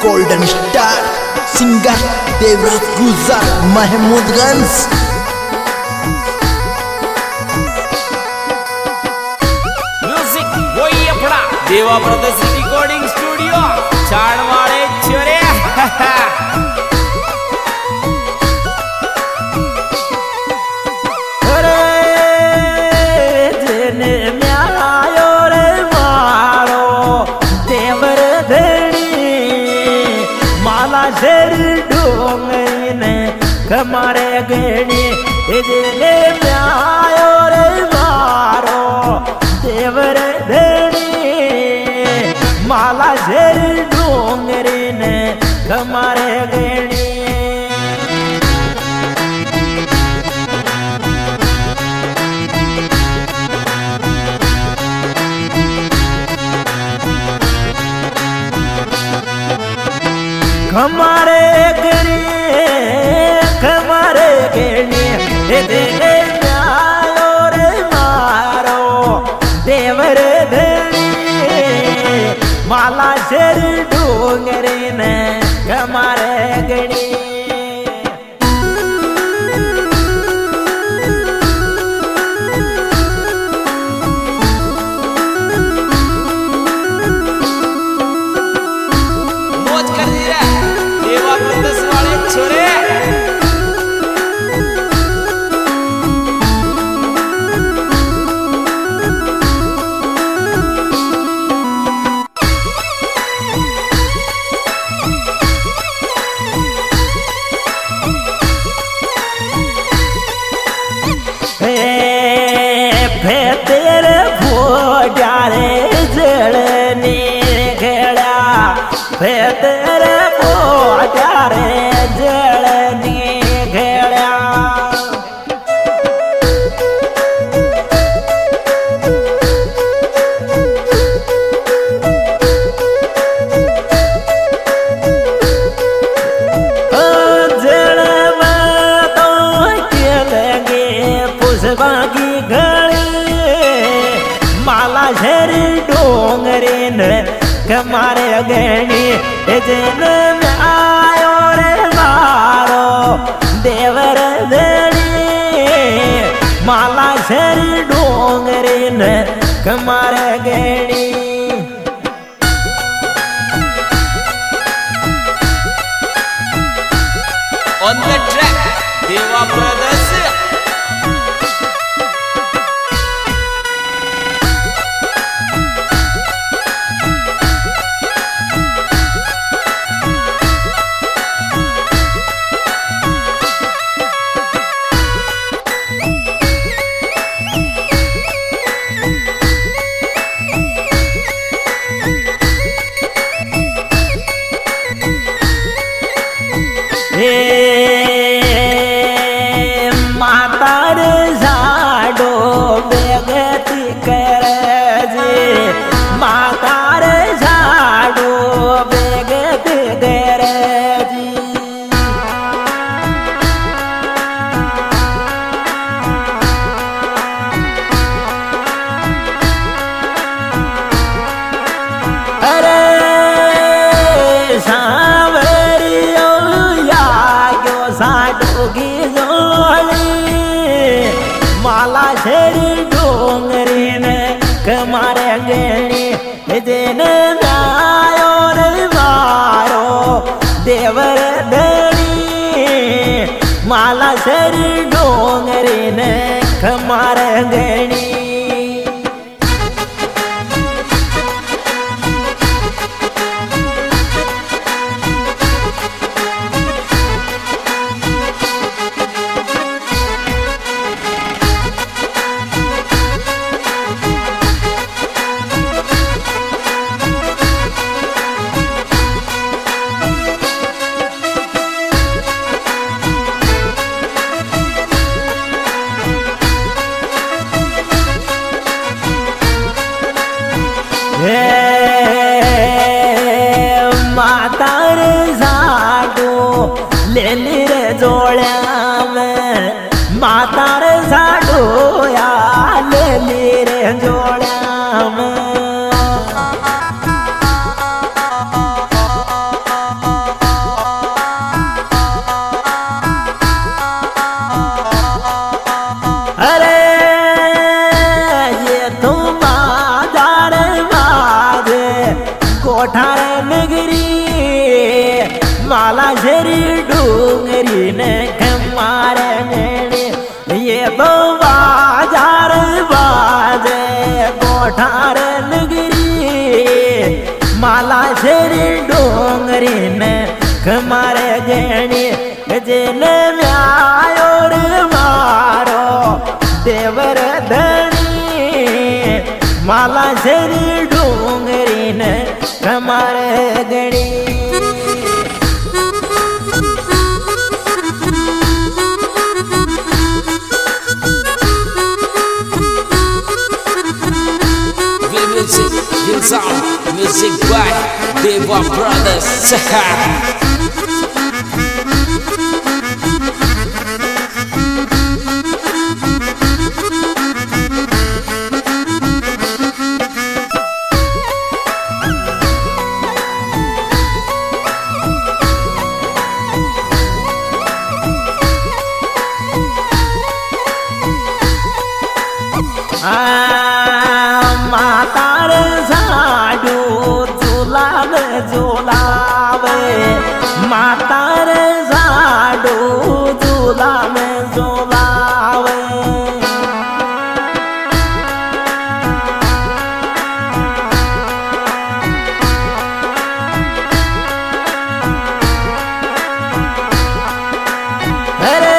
Golden star singer Devraj गुजर महमूदगंज। Music वही अपना देवा ब्रदर्स रिकॉर्डिंग स्टूडियो चाड़वाड़े छोरे। कमारे गणी इजले प्यायो रे मारो देवर धणी माला झेर डोंगरी ने कमारे गणी कमारे गणी कमारे गणी इजले प्यायो रे मारो देवर धणी माला झेर डोंगरी ने कमारे गणी मौज कर दी रे देवा ब्रदर्स वाले छोरे। तेरे भोजारे जड़नी घेड़ा तेरे भोजारे जड़नी घेड़ा जड़ में तो के लगे पुष्पा की घड़ी माला झर डोंगरे न कमारे गणी जन में आयो रे मारो देवर धणी माला झर डोंगरे न कमारे गणी On the track, Deva Brothers. मातार झाडो बेगती करजे मातार झाडो बेगती करजी अरे सांवरियो याग्यो साडोगी माला झेरी डोंगरी ने कमारे गणी जन आयो रे मारो देवर धणी माला झेरी डोंगरी ने कमारे गणी कोठार नगरी माला झरी डूंगरी ने कमारे गणी ये तो बाजार बाजे कोठार नगरी माला झरी डूंगरी ने कमारे गणी जेन म्यायो रे मारो देवर धनी माला झरी डूंगरी ने कमारे गणी Music by Deva Brothers. मातार झाडू झुलावे झुलावे मातार झाडू झुलावे झुलावे अरे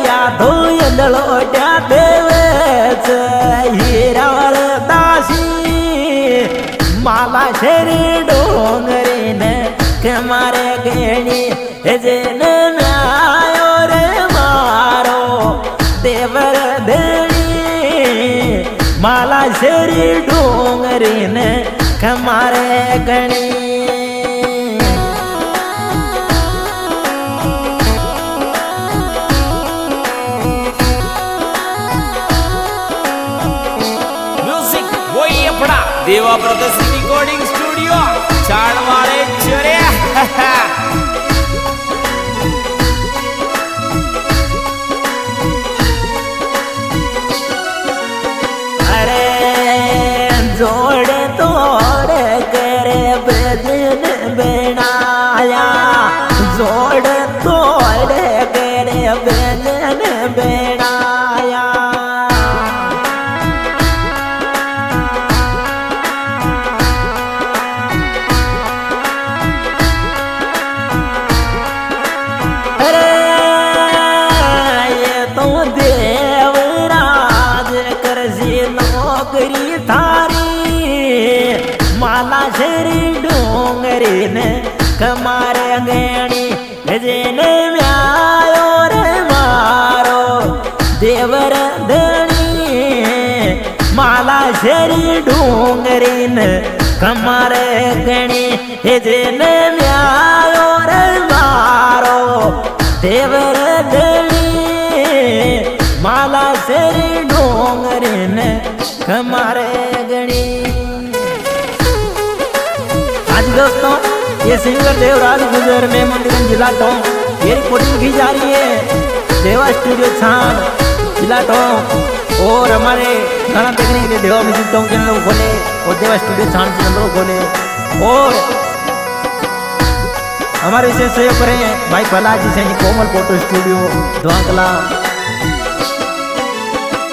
या धोयलोट्या देवच हिराळ दासी माला शरी डोंगरीन कमारे गणी जेन म्यायो रे मारो देवर धणी माला शरी डोंगरीन कमारे गणी देवा ब्रदर्स रिकॉर्डिंग स्टूडियो चाड़वाड़े चोरे अरे जोड़े तोड़ करे बजन बनाया जोड़ तोड़ करे बजन बनाया माला झरी डोंगरी ने कमारे गणी जेन म्यायो रे मारो देवर धनी माला झरी डोंगरी ने कमारे गणी जेन म्यायो रे मारो देवर धनी माला झरी डोंगरी ने कमारे गणी दोस्तों ये सिंगर देवराज गुजर में मंदिरगंज जिला टोंक ये रिकॉर्डिंग की जा रही है देवा स्टूडियो छान जिला टोंक और हमारे गाना देखने के लिए देवा म्यूजिक टोंक चैनल को खोले और देवा स्टूडियो छान चैनल को खोले और हमारे इसे सहयोग करें भाई प्रहलाद जी से कोमल फोटो स्टूडियो धुआंकला